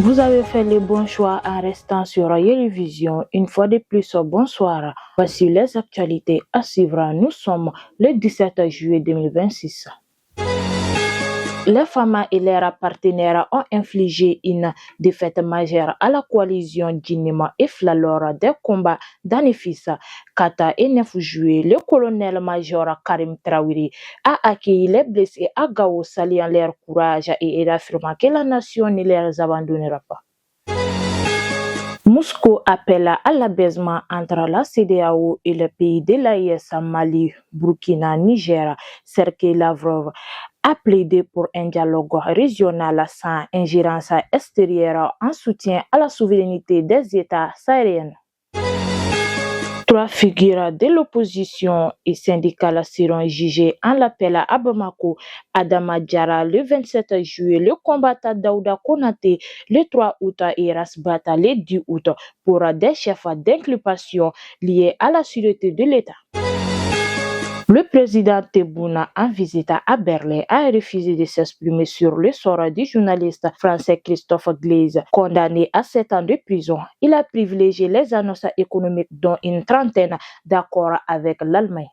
Vous avez fait le bon choix en restant sur Yélévision. Une fois de plus, bonsoir. Voici les actualités à suivre. Nous sommes le 17 juillet 2026. Les femmes et leurs partenaires ont infligé une défaite majeure à la coalition Djinema et Flalor des combats d'Anefissa. 4 et 9 juillet, le colonel-major Karim Traoré a accueilli les blessés à Gao, saluant leur courage et affirmant que la nation ne les abandonnera pas. Moscou appelle à l'apaisement entre la CEDEAO et le pays de l'AES, Mali, Burkina, Niger. Sergei Lavrov a plaidé pour un dialogue régional sans ingérence extérieure en soutien à la souveraineté des États sahéliens. 3 figures de l'opposition et syndicales seront jugées en l'appel à Bamako. Adama Diarra le 27 juillet, le combattant Daouda Konaté le 3 août et Rasbata le 10 août pour des chefs d'inculpation liés à la sûreté de l'État. Le président Tebboune, en visite à Berlin, a refusé de s'exprimer sur le sort du journaliste français Christophe Glaise, condamné à 7 ans de prison. Il a privilégié les annonces économiques, dont une trentaine d'accords avec l'Allemagne.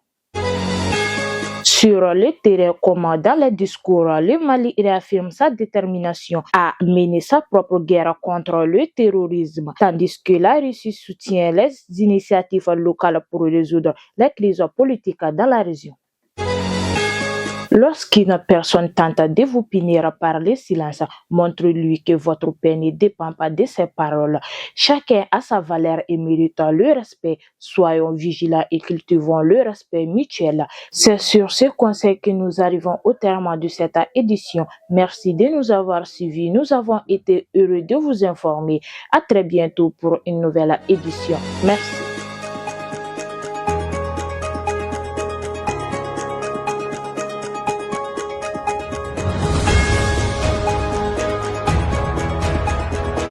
Sur le terrain comme dans les discours, le Mali réaffirme sa détermination à mener sa propre guerre contre le terrorisme, tandis que la Russie soutient les initiatives locales pour résoudre les crises politiques dans la région. Lorsqu'une personne tente de vous punir par le silence, montrez-lui que votre peine ne dépend pas de ses paroles. Chacun a sa valeur et mérite le respect. Soyons vigilants et cultivons le respect mutuel. C'est sur ce conseil que nous arrivons au terme de cette édition. Merci de nous avoir suivis. Nous avons été heureux de vous informer. À très bientôt pour une nouvelle édition. Merci.